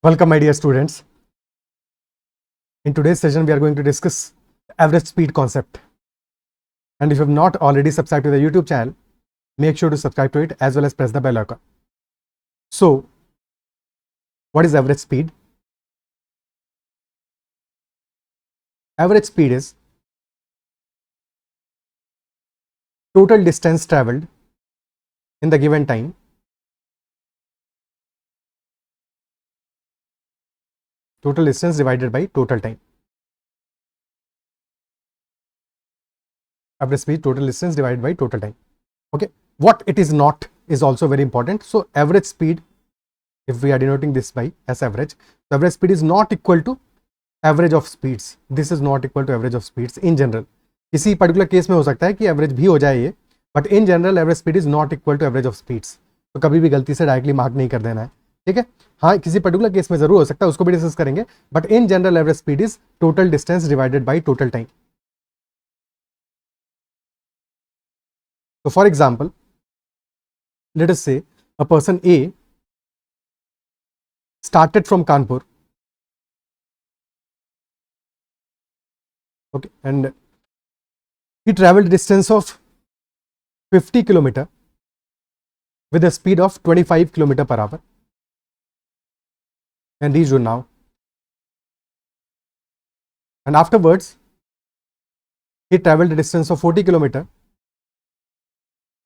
Welcome, my dear students. In today's session, we are going to discuss average speed concept. And if you have not already subscribed to the YouTube channel, make sure to subscribe to it as well as press the bell icon. So, what is average speed? Average speed is total distance traveled in the given time total distance divided by total time. Average speed, total distance divided by total time. Okay, what it is not is also very important. So average speed, if we are denoting this by as average, so average speed is not equal to average of speeds. This is not equal to average of speeds in general. किसी particular case में हो सकता है कि average भी हो जाए ये, but in general average speed is not equal to average of speeds. तो कभी भी गलती से डायरेक्टली मार्क नहीं कर देना है, ठीक है. हाँ, किसी पर्टिकुलर केस में जरूर हो सकता है, उसको भी डिस्कस करेंगे, but in general average speed is total distance divided by total time. So for example, let us say a person A started from Kanpur, okay, and he traveled a distance of 50 kilometer with a speed of 25 kilometer per hour and reached Unnao. And afterwards, he traveled a distance of 40 kilometer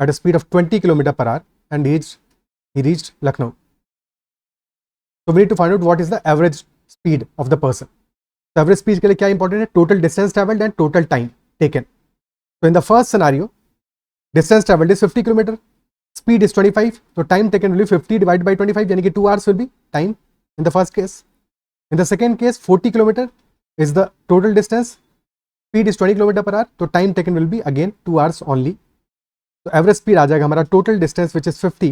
at a speed of 20 kilometer per hour and he reached Lucknow. So we need to find out what is the average speed of the person. So average speed के लिए क्या important है? Total distance traveled and total time taken. So in the first scenario, distance traveled is 50 kilometer, speed is 25, so time taken will be 50 divided by 25, यानी कि 2 hours will be time in the first case. In the second case, 40 kilometer is the total distance, speed is 20 kilometer per hour, so time taken will be again 2 hours only. तो average speed आ जाएगा हमारा total distance which is 50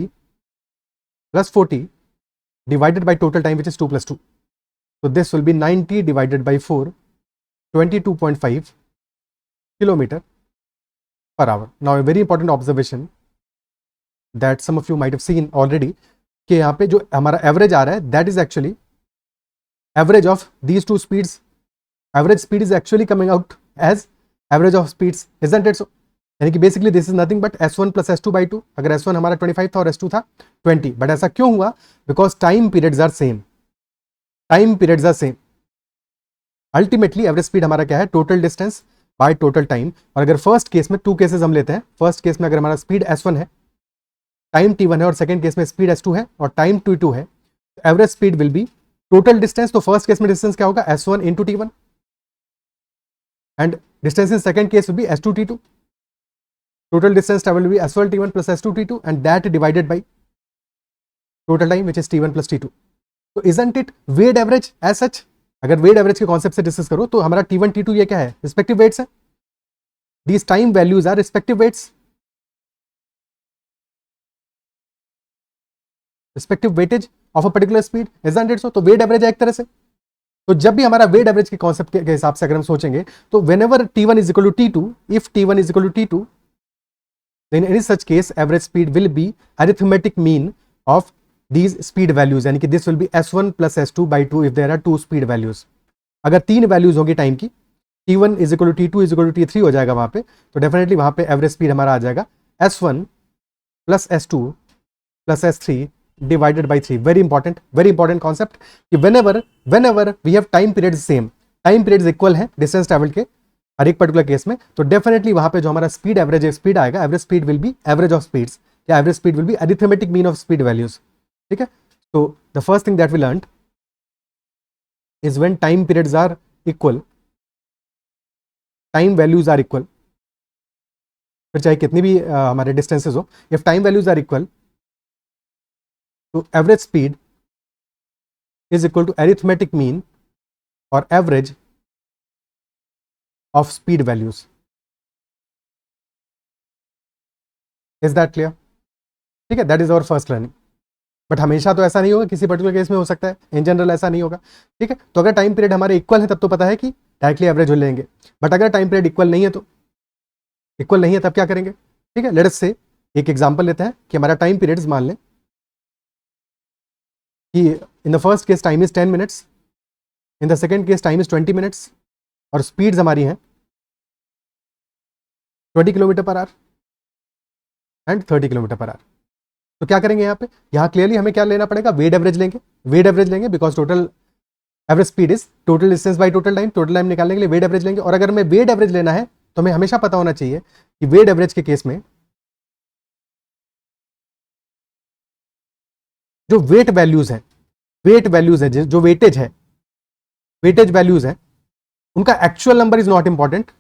plus 40 divided by total time which is 2 + 2. तो this will be 90 divided by 4, 22.5 kilometre per hour. Now a very important observation that some of you might have seen already कि यहाँ पे जो हमारा average आ रहा है that is actually average of these two speeds. Average speed is actually coming out as average of speeds, isn't it? So यानी कि basically this is nothing but S1 + S2/2. अगर S1 हमारा 25 था और S2 था 20, बट ऐसा क्यों हुआ? Because time periods are same. Time periods are same. Ultimately average speed हमारा क्या है? Total distance by total time. और अगर फर्स्ट केस में 2 केसेस हम लेते हैं, फर्स्ट केस में अगर हमारा स्पीड S1 है, टाइम T1 है, और सेकेंड केस में स्पीड S2 है और टाइम T2 है, average speed will B total distance. तो फर्स्ट केस में डिस्टेंस क्या होगा? S1 × T1 and distance in second case will be S2 T2. Total distance traveled will be S1 T1 plus S2 T2 and that divided by total time which is T1 plus T2. So isn't it weighted average as such? अगर weighted average के concept से discuss करो तो हमारा T1 T2 ये क्या है? Respective weights है. These time values are respective weights. Respective weightage of a particular speed, isn't it so? तो weighted average है एक तरह से. तो जब भी हमारा weighted average के concept के हिसाब से अगर हम सोचेंगे तो whenever T1 is equal to T2, if T1 is equal to T2, then in such case average speed will be arithmetic mean of these speed values, यानी कि this will be S1 plus S2/2 if there are 2 speed values. अगर 3 values होगी time की, T1 is equal to T2 is equal to T3 हो जाएगा वहां पे, तो डेफिनेटली वहां पे एवरेज स्पीड हमारा आ जाएगा S1 plus S2 plus S3 divided by 3. very important concept कि whenever we have time periods same, time periods equal है डिस्टेंस ट्रैवल के हर एक पर्टिकुलर केस में, तो डेफिनेटली वहां पे जो हमारा स्पीड एवरेज स्पीड आएगा, average speed will be average of speeds, या average speed will be arithmetic mean of speed values. ठीक है. तो the first thing that we learned is when time periods are equal, time values are equal, फिर चाहे कितनी भी हमारे distances हो, if time values are equal तो average speed is equal to arithmetic mean और average of speed values. Is that clear? ठीक है, that is our first learning. But हमेशा तो ऐसा नहीं होगा, किसी पर्टिकुलर केस में हो सकता है, इन जनरल ऐसा नहीं होगा. ठीक है. तो अगर टाइम पीरियड हमारे इक्वल है तब तो पता है कि डायरेक्टली एवरेज हो लेंगे, बट अगर टाइम पीरियड इक्वल नहीं है तो इक्वल नहीं है तब क्या करेंगे? ठीक है. लेट अस से एक एग्जांपल लेते हैं कि हमारा टाइम पीरियड्स मान लें कि इन the first case time is 10 minutes, in the second case time is 20 minutes, और स्पीड्स हमारी हैं 20 kilometre per hour and 30 kilometre per hour. तो क्या करेंगे यहाँ पे, यहाँ क्लियरली हमें क्या लेना पड़ेगा, वेट एवरेज लेंगे, वेट एवरेज लेंगे because total average speed is total distance by total time, total time निकालने के लिए वेट एवरेज लेंगे। और अगर हमें वेट एवरेज लेना है तो हमें हमेशा पता होना चाहिए कि वेट एवरेज के केस में जो वेट वैल्यूज है, वेट वैल्यूज है, जो वेटेज है, वेटेज वैल्यूज है, उनका actual number is not important,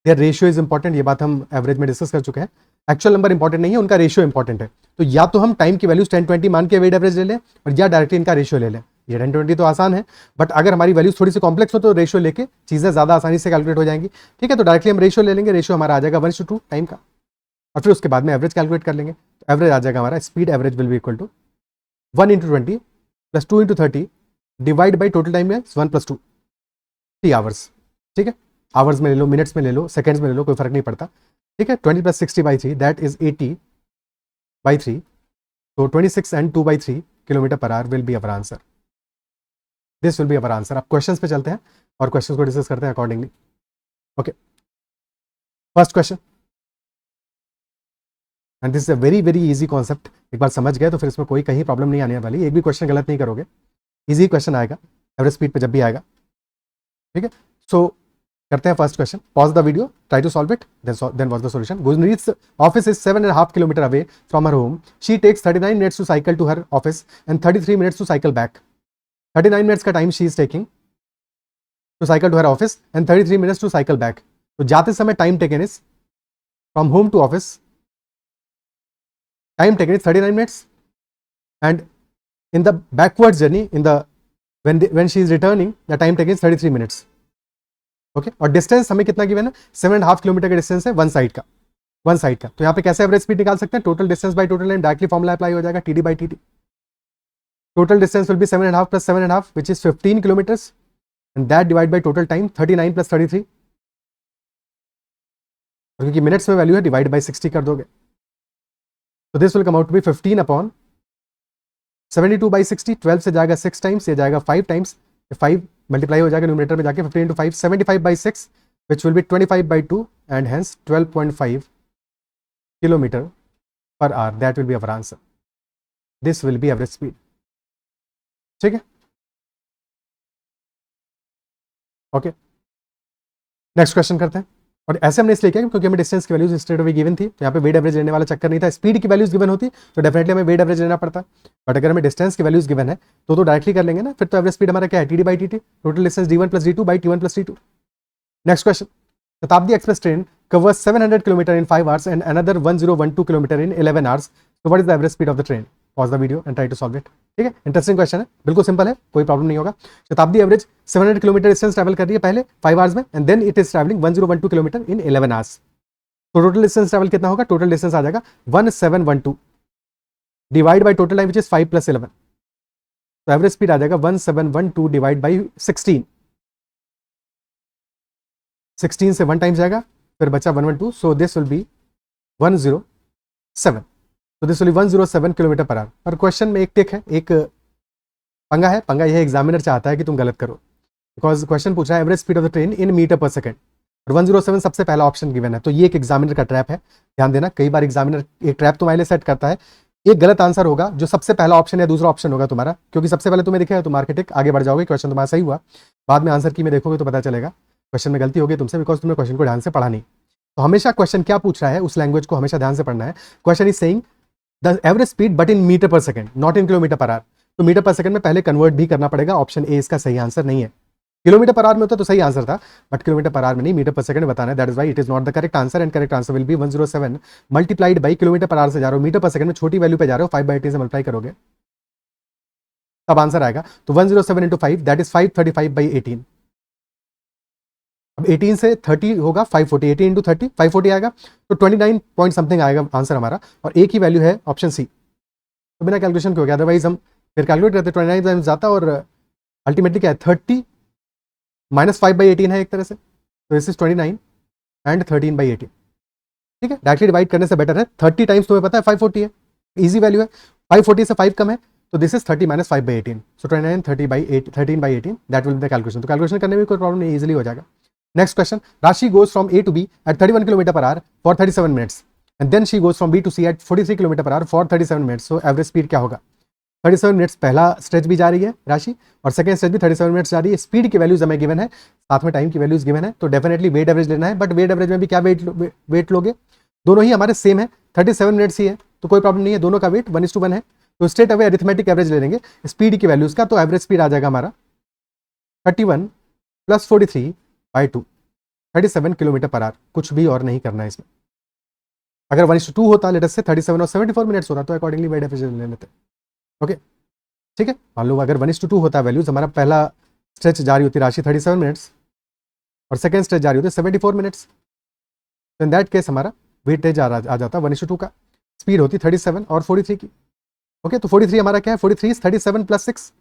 their ratio is important. ये बात हम एवरेज में डिस्कस कर चुके हैं। एक्चुअल नंबर इंपॉर्टेंट नहीं है, उनका रेशियो इंपॉर्टेंट है। तो या तो हम टाइम की वैल्यूज 10-20 मान के वेट एवरेज ले लें, और या डायरेक्टली इनका रेशियो ले लें। ये 10-20 तो आसान है, बट अगर हमारी वैल्यूज थोड़ी सी कॉम्प्लेक्स हो तो रेशियो लेके चीजें ज्यादा आसानी से कैलकुलेट हो जाएंगी। ठीक है, तो डायरेक्टली हम रेशियो ले लेंगे, रेशियो हमारा आ जाएगा 1:2 टाइम का, और फिर उसके बाद में एवरेज कैलकुलेट कर लेंगे। तो एवरेज आ जाएगा हमारा, speed average will be equal to 1 × 20 + 2 × 30 divide by total time है 1 + 2 3 आवर्स। ठीक है, आवर्स में ले लो, मिनट्स में ले लो, सेकेंड्स में ले लो, कोई फर्क नहीं पड़ता। ठीक है, 20 + 60/3 दैट इज 80/3, तो 26 and 2/3 kilometre per our will be our answer. This will be our answer. अब क्वेश्चंस पे चलते हैं और क्वेश्चंस को डिस्कस करते हैं accordingly. Okay, first question, and this is a very very easy concept. एक बार समझ गए तो फिर इसमें कोई कहीं प्रॉब्लम नहीं आने वाली, एक भी क्वेश्चन गलत नहीं करोगे, इजी क्वेश्चन आएगा एवरेज स्पीड पे जब भी आएगा। ठीक है, सो करते हैं first question. Pause the video, try to solve it, then watch the solution. Gurneet's office is 7.5 kilometers away from her home. She takes 39 minutes to cycle to her office and 33 minutes to cycle back. 39 minutes का time she is taking to cycle to her office and 33 minutes to cycle back. तो जाते समय time taken is from home to office, time taken is 39 minutes, and in the backward journey, when she is returning, the time taken is 33 minutes. Okay, और distance हमें कितना given है, 7.5 kilometre का distance है one side का। तो यहाँ पे कैसे एवरेज स्पीड निकाल सकते हैं, total distance by total time, directly formula apply हो जाएगा, TD/TT। Total distance will be 7.5 + 7.5 which is 15 kilometres, and that divide by total time 39 + 33, क्योंकि मिनट्स में वैल्यू है, डिवाइड बाय 60 कर दोगे, तो this will come out to be 15/72/60। 12 से जाएगा 6 टाइम्स, ये जाएगा 5 टाइम्स, 5 मल्टीप्लाई हो जाएगा न्यूमरेटर में जाके, 15 × 5 75/6 विच will B 25/2 and hence 12.5 kilometre per hour, that will be our answer. This will be average speed. ठीक है, ओके, नेक्स्ट क्वेश्चन करते हैं। और ऐसे हमने इसलिए किया क्योंकि हमें डिस्टेंस की वैल्यूज स्ट्रेट अवे गिवन थी, तो यहाँ पे वेट एवरेज लेने वाला चक्कर नहीं था। स्पीड की वैल्यूज गिवन होती तो डेफिनेटली हमें वेट एवरेज लेना पड़ता, बट अगर हमें डिस्टेंस की वैल्यूज गिवन है तो डायरेक्टली कर लेंगे ना, फिर तो एवरेज स्पीड हमारा क्या है, TD/TT, total distance D1 + D2 / T1 + T2। Next question, शताब्दी express train covers 700 km in 5 hours and another 1012 km in 11 hours. So what is the average speed of the train? Pause the video and try to solve it. ठीक है, interesting question है, बिल्कुल simple है, कोई problem नहीं होगा। शताब्दी average 700 kilometre distance travel कर रही है पहले 5 आवर्स में, and then it is travelling 1012 kilometre in 11 hours. तो टोटल डिस्टेंस ट्रैवल कितना होगा, टोटल डिस्टेंस आ जाएगा 1712 divide by total time which is 5 + 11, तो एवरेज स्पीड आ जाएगा 1712 डिवाइड बाई 16। 16 से 1 टाइम्स जाएगा, फिर बचा 112, सो दिस विल बी 107, तो this will B 107 kilometre per our. और क्वेश्चन में एक टिक है, एक पंगा है, पंगा यह एग्जामिनर चाहता है कि तुम गलत करो, बिकॉज क्वेश्चन पूछ रहा है average speed of the train in metre per second, और 107 सबसे पहला ऑप्शन गिवन है, तो ये एक एग्जामिनर का ट्रैप है। ध्यान देना, कई बार एग्जामिनर एक ट्रैप तुम्हारे लिए सेट करता है, एक गलत आंसर होगा जो सबसे पहला ऑप्शन या दूसरा ऑप्शन होगा तुम्हारा, क्योंकि सबसे पहले तुम्हें दिखेगा, तुम मार्केटिंग आगे बढ़ जाओगे, क्वेश्चन तुम्हारा सही हुआ, बाद में आंसर की में देखोगे तो पता चलेगा क्वेश्चन में गलती होगी तुमसे, बिकॉज तुमने क्वेश्चन को ध्यान से पढ़ा नहीं। तो हमेशा क्वेश्चन क्या पूछ रहा है उस लैंग्वेज को हमेशा ध्यान से पढ़ना है। Question is saying the average speed but in metre per second, not in kilometer per hour, तो मीटर पर सेकंड में पहले कन्वर्ट भी करना पड़ेगा। ऑप्शन ए इसका सही आंसर नहीं है। किलोमीटर पर आवर में होता तो सही आंसर था, बट किलोमीटर पर आवर में नहीं, मीटर पर सेकंड में बताना है, that is why it is not the correct answer, and correct answer will be 107 multiplied by kilometre per our से जा रहे हो, मीटर पर सेकंड में छोटी वैल्यू पे जा रहे हो, 5/18 से मल्टीप्लाई करोगे तब आंसर आएगा। तो 107 × 5 दैट इज 535/18। अब 18 से 30 होगा 540, 18 × 30 540 आएगा, तो 29 पॉइंट समथिंग आएगा आंसर हमारा, और एक ही वैल्यू है ऑप्शन सी। तो बिना कैलकुलेशन के हो गया, अदरवाइज हम फिर कैलकुलेट करते 29 टाइम्स जाता, और अल्टीमेटली क्या है 30 - 5/18 है एक तरह से, तो दिस इज 29 एंड 13/18। ठीक है, डायरेक्टली डिवाइड करने से बेटर है, 30 टाइम्स तुम्हें पता है 540 है, इजी वैल्यू है, 540 से 5 कम है, तो this is 30 minus 5 by 18, so 29 30 by 13 by 18, that will be the calculation. तो कैलकुलेशन करने में कोई प्रॉब्लम नहीं, इजीली हो जाएगा। Next question, Rashi goes from A to B at 31 kilometre per hour for 37 minutes and then she goes from B to C at 43 kilometre per hour for 37 minutes, so average speed क्या होगा? 37 minutes पहला stretch भी जा रही है राशि, और second stretch भी 37 मिनट्स जा रही है। स्पीड की वैल्यूज हमें गिवन है, साथ में टाइम की वैल्यूज गिवन है, तो डेफिनेटली वेट एवरेज लेना है। बट वेट एवरेज में भी क्या वेट लोगे? दोनों ही हमारे सेम है, 37 मिनट्स ही है, तो कोई प्रॉब्लम नहीं है, दोनों का वेट 1:1 है। तो स्ट्रेट अवे अरिथमेटिक एवरेज ले लेंगे स्पीड की वैल्यूज का, तो एवरेज स्पीड आ जाएगा हमारा 31 plus 43 by 2, 37 kilometre per our. कुछ भी और नहीं करना है इसमें। अगर 1:2 होता, लेट अस से 37 और 74 मिनट्स होता, तो अकॉर्डिंगली वेट एवरेज ले लेते। ओके, ठीक है। मान लो अगर 1:2 होता वैल्यूज, हमारा पहला स्ट्रेच जारी होती राशि 37 मिनट्स और सेकंड स्ट्रेच जारी होती 74 मिनट्स, तो इन दैट केस हमारा वेटेज आ जाता 1:2 का, स्पीड होती 37 और 43 की। ओके, तो 43 हमारा क्या है? 43 इज 37 प्लस 6,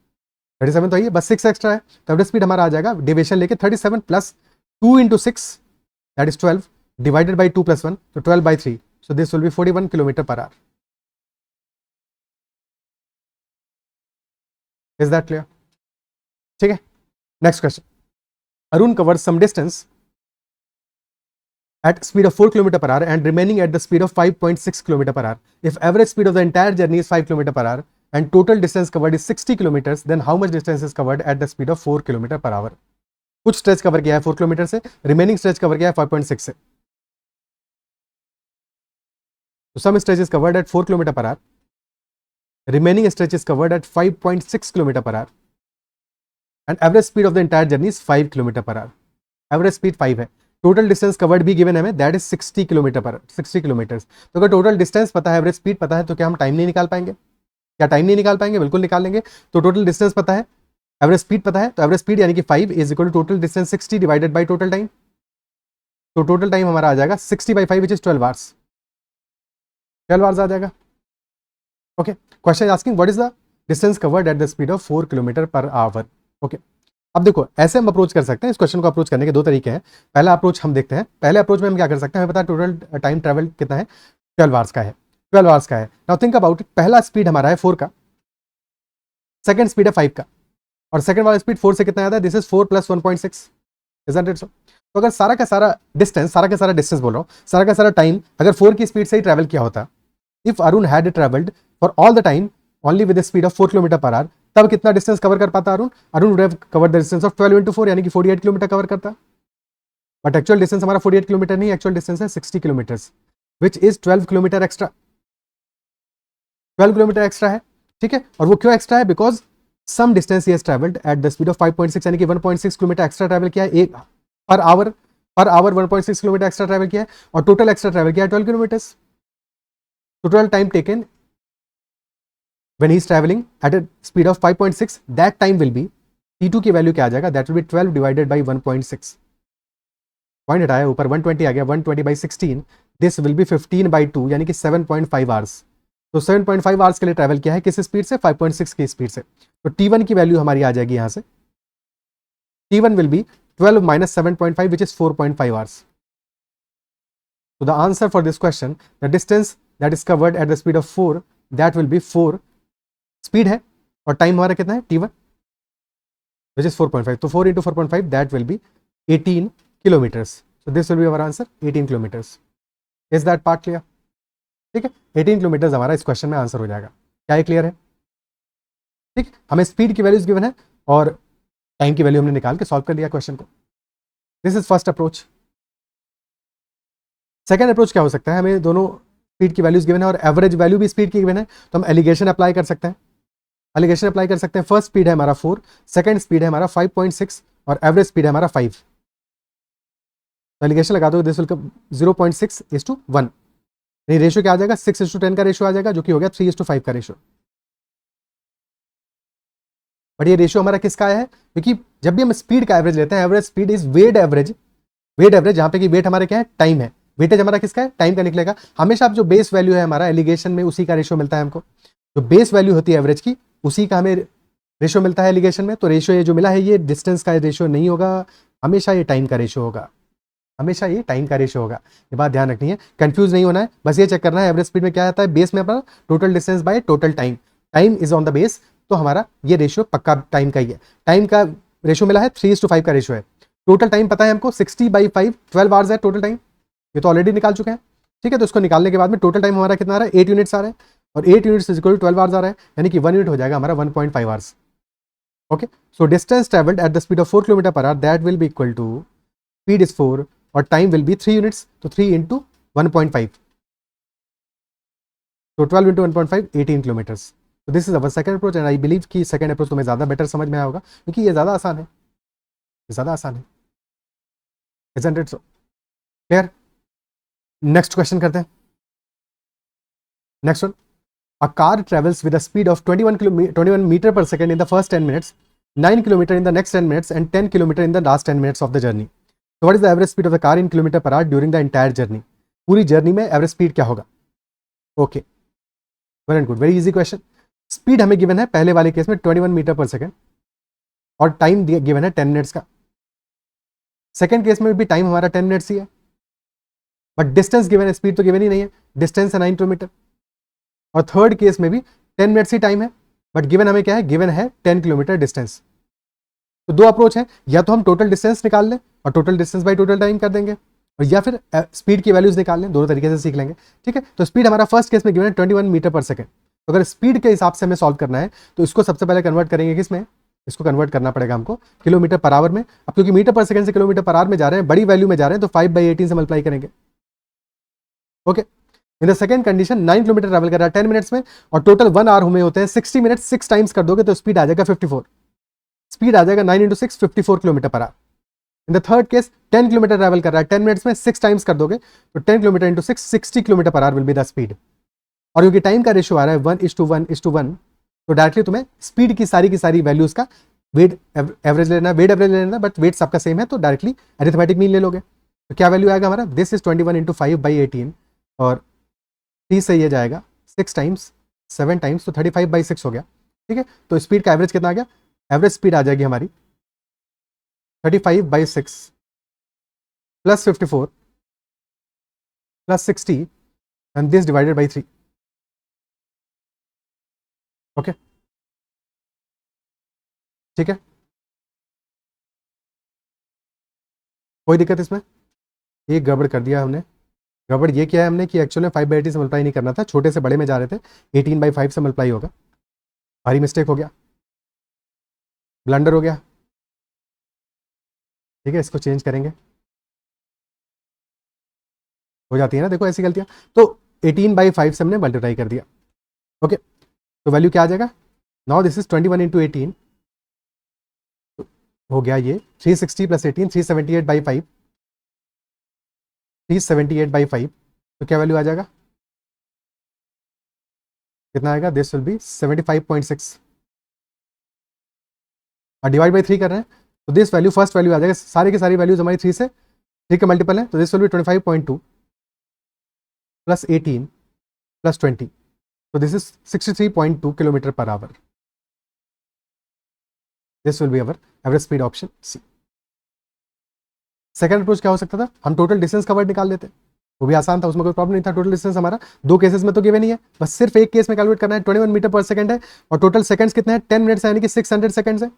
37 तो है, बस 6 एक्स्ट्रा है, तो एवरेज स्पीड हमारा आ जाएगा डेविएशन लेके 37 plus 2 into 6 that is 12 divided by 2 plus 1, तो 12 by 3, so this will be 41 kilometre per hour. Is that clear? ठीक है। Next question, Arun covers some distance at speed of 4 km per hour and remaining at the speed of 5.6 km per hour. If average speed of the entire journey is 5 km per hour and total distance covered is 60 kilometers, then how much distance is covered at the speed of 4 km per hour? कुछ stretch cover किया है 4 kilometre से, remaining stretch cover किया है 5.6 से। So some stretch is covered at 4 km per hour, remaining stretch is covered at 5.6 km per hour and average speed of the entire journey is 5 km per hour. Average speed 5 है, total distance covered भी given है हमें, that is 60 kilometre पर 60 kilometre. तो अगर total distance पता है, average speed पता है, तो क्या हम टाइम नहीं निकाल पाएंगे? क्या टाइम नहीं निकाल पाएंगे? बिल्कुल निकाल लेंगे। तो टोटल डिस्टेंस पता है, एवरेज स्पीड पता है, तो एवरेज स्पीड यानी कि 5 is equal to total distance 60 divided by total time. तो टोटल टाइम हमारा आ जाएगा 60 by 5 which is 12 hours, 12 hours आ जाएगा। Okay, question asking what is the distance covered at the speed of 4 kilometre per hour. Okay, अब देखो ऐसे हम अप्रोच कर सकते हैं, इस क्वेश्चन को अप्रोच करने के दो तरीके हैं। पहला अप्रोच हम देखते हैं, पहले अप्रोच में हम क्या कर सकते हैं, हमें पता है टोटल टाइम ट्रेवल कितना है, 12 आवर्स का है, 12 आवर्स का है। नाउ थिंक अबाउट इट, पहला स्पीड हमारा है 4 का, सेकंड स्पीड है 5 का, और सेकंड वाला स्पीड 4 से कितना आता है? This is 4 plus 1.6, isn't it सो? तो अगर सारा का सारा डिस्टेंस बोल रहा हूँ, सारा का सारा टाइम अगर 4 की स्पीड से ही ट्रेवल किया होता, if Arun had travelled for all the time only with the speed of 4 kilometre per our, तब कितना डिस्टेंस कवर कर पाता Arun? Arun would have covered the distance of 12 into 4 यानी कि 48 किलोमीटर कवर करता। बट एक्चुअल डिस्टेंस हमारा 48 किलोमीटर नहीं, एक्चुअल डिस्टेंस है 60 kilometre, which is 12 kilometre extra, 12 kilometre extra है। ठीक है, और वो क्यों एक्स्ट्रा है? बिकॉज सम डिस्टेंस ही has travelled at the speed of 5.6 यानी कि 1.6 किलोमीटर एक्स्ट्रा ट्रेवल किया है एक per hour 1.6 kilometre extra travel किया है, और टोटल एक्स्ट्रा ट्रेवल किया है 12 kilometre. Total time taken when he is traveling at a speed of 5.6, that time will be t2 की वैल्यू क्या आ जाएगा? that will be 12 divided by 1.6, point हटाया ऊपर 120 आ गया, 120 by 16, this will be 15 by 2 यानी कि 7.5 आवर्स। तो 7.5 आवर्स के लिए ट्रैवल किया है, किस स्पीड से? 5.6 की स्पीड से। तो t1 की वैल्यू हमारी आ जाएगी यहां से, t1 will be 12 minus 7.5 which is 4.5 hours. So the answer for this question, the distance that is covered at the speed of 4, that will be 4 speed है, और टाइम हमारा कितना है? t1 which is 4.5, तो 4 into 4.5 that will be 18 kilometers. So this will be our answer, 18 kilometers. Is that part clear? ठीक है, 18 kilometre हमारा इस क्वेश्चन में आंसर हो जाएगा। क्या ये क्लियर है? ठीक, हमें स्पीड की वैल्यूज गिवन है और टाइम की वैल्यू हमने निकाल के सॉल्व कर लिया क्वेश्चन को। This is first approach. Second approach क्या हो सकता है? हमें दोनों स्पीड की वैल्यूज गिवन है और एवरेज वैल्यू भी स्पीड की गिवन है, तो हम एलिगेशन अप्लाई कर सकते हैं। एलिगेशन अप्लाई कर सकते हैं, फर्स्ट स्पीड है हमारा 4, सेकंड स्पीड है हमारा 5.6 और एवरेज स्पीड है हमारा 5। तो एलिगेशन लगा दो, दिस विल कम 0.6:1, नहीं रेशियो क्या आ जाएगा? 6:10 का रेशियो आ जाएगा, जो कि हो गया 3:5 का रेशियो। बट ये रेशियो हमारा किसका आया है? क्योंकि जब भी हम स्पीड का एवरेज लेते हैं, average speed is weight average, weight average जहां पे कि वेट हमारा क्या है? टाइम है, वेटेज हमारा किसका है? टाइम का निकलेगा। हमेशा जो बेस वैल्यू है हमारा एलिगेशन में, उसी का रेशियो मिलता है हमको। जो बेस वैल्यू होती है एवरेज की, उसी का हमें रेशियो मिलता है एलिगेशन में। तो रेशियो ये जो मिला है, ये डिस्टेंस का रेशियो नहीं होगा, हमेशा ये टाइम का रेशियो होगा, हमेशा ये टाइम का रेशियो होगा। ये बात ध्यान रखनी है, कंफ्यूज नहीं होना है, बस ये चेक करना है एवरेज स्पीड में क्या आता है, बेस में अपना total distance by total time. Time is on the base, तो हमारा ये रेशियो पक्का टाइम का ही है। टाइम का रेशियो मिला है 3:5 का रेशियो है। टोटल टाइम पता है हमको 60/5 12 आवर्स है टोटल टाइम, ये तो ऑलरेडी निकाल चुके हैं। ठीक है, तो इसको निकालने के बाद में टोटल टाइम हमारा कितना आ रहा है 8 यूनिट्स आ रहा है, और 8 units is equal to 12 hours आ रहा है, यानी कि 1 यूनिट हो जाएगा हमारा 1.5 hours. Okay, so distance travelled at the speed of 4 kilometre per hour that will be equal to speed is 4 और टाइम विल बी 3 यूनिट्स, तो 3 इंटू 1.5, तो 12 इंटू 1.5 18 किलोमीटर्स। तो this is our second approach and I believe कि second approach तुम्हें ज़्यादा better समझ में आया होगा, क्योंकि ये ज़्यादा आसान है, ज़्यादा आसान है। Isn't it so? Clear? Next question करते हैं। Next one, a car travels with a speed of 21 meter per second in the first 10 minutes, 9 kilometer in the next 10 minutes and 10 kilometer in the last 10 minutes of the journey. तो what is the average speed of the car in kilometer per hour during the entire journey? पूरी journey में average speed क्या होगा? Okay, very good, very easy question. Speed हमें given है पहले वाले case में 21 मीटर पर सेकंड और टाइम गिवन है 10 मिनट्स का। सेकंड केस में भी टाइम हमारा 10 मिनट्स ही है, बट डिस्टेंस गिवन है, स्पीड तो गिवन ही नहीं है, डिस्टेंस है 9 किलोमीटर। और थर्ड केस में भी 10 मिनट्स ही टाइम है, बट गिवन हमें क्या है, गिवन है 10 किलोमीटर डिस्टेंस। तो दो अप्रोच है, या तो हम टोटल डिस्टेंस निकाल लें और total distance by total time कर देंगे, और या फिर स्पीड की वैल्यूज निकाल लें, दोनों तरीके से सीख लेंगे। ठीक है, तो स्पीड हमारा फर्स्ट केस में गिवन है 21 मीटर पर सेकंड। तो अगर स्पीड के हिसाब से हमें सॉल्व करना है तो इसको सबसे पहले कन्वर्ट करेंगे किसमें, इसको कन्वर्ट करना पड़ेगा हमको किलोमीटर पर आवर में। अब क्योंकि मीटर पर सेकंड से किलोमीटर पर आवर में जा रहे हैं, बड़ी वैल्यू में जा रहे हैं, तो 5/18 से मल्टीप्लाई करेंगे। Okay, in the second condition 9 kilometre travel कर रहा है 10 मिनट्स में, और टोटल 1 आवर हुए होते हैं 60 मिनट्स, 6 टाइम्स कर दोगे तो स्पीड आ जाएगा 54। स्पीड आ जाएगा 9 into 6 54 kilometre per our. In the third case 10 kilometre travel कर रहा है 10 मिनट्स में, 6 टाइम्स कर दोगे तो 10 kilometre into 6 60 kilometre per our will be the speed. और क्योंकि टाइम का रेशियो आ रहा है 1:1:1, तो डायरेक्टली तुम्हें स्पीड की सारी वैल्यूज का वेट एवरेज लेना, वेट एवरेज लेना, बट वेट सबका सेम है, तो डायरेक्टली अरिथमेटिक मीन ले लोगे। तो क्या वैल्यू आएगा हमारा, दिस इज 21 इंटू 5/18, और 3 से ये जाएगा 6 टाइम्स 7 टाइम्स, तो 35/6 हो गया। ठीक है, तो स्पीड का एवरेज कितना आ गया, एवरेज स्पीड आ जाएगी हमारी 35/6 plus 54 plus 60 and this divided by 3। Okay, ठीक है, कोई दिक्कत इसमें? एक गड़बड़ कर दिया हमने। गड़बड़ ये किया है हमने कि एक्चुअली में 5/18 से मल्टीप्लाई नहीं करना था, छोटे से बड़े में जा रहे थे, 18/5 से मल्टीप्लाई होगा। भारी मिस्टेक हो गया, ब्लंडर हो गया। ठीक है, इसको चेंज करेंगे, हो जाती है ना, देखो ऐसी गलतियां। तो 18/5 से हमने मल्टीप्लाई कर दिया। ओके, तो वैल्यू क्या आ जाएगा, नाउ दिस इज 21 इंटू 18, हो गया ये 360 प्लस 18 378/5, 378/5, तो क्या वैल्यू आ जाएगा, कितना आएगा, दिस विल बी 75.6, और डिवाइड बाई 3 कर रहे हैं, तो दिस वैल्यू फर्स्ट वैल्यू आ जाएगा, सारी की सारी वैल्यूज हमारी 3 से 3 का मल्टीपल है, तो this will be 25.2 plus 18 plus 20, तो this is 63.2 kilometre per hour. This will be our average speed, option C. Second approach क्या हो सकता था, हम टोटल डिस्टेंस कवर्ड निकाल लेते, वो भी आसान था, उसमें कोई प्रॉब्लम नहीं था। टोटल डिस्टेंस हमारा दो केसेस में तो गिवन ही है, बस सिर्फ एक केस में कैलकुलेट करना है। 21 मीटर पर सेकंड है और टोटल सेकंड्स कितने हैं, 10 मिनट्स यानी कि 600 सेकंड्स है,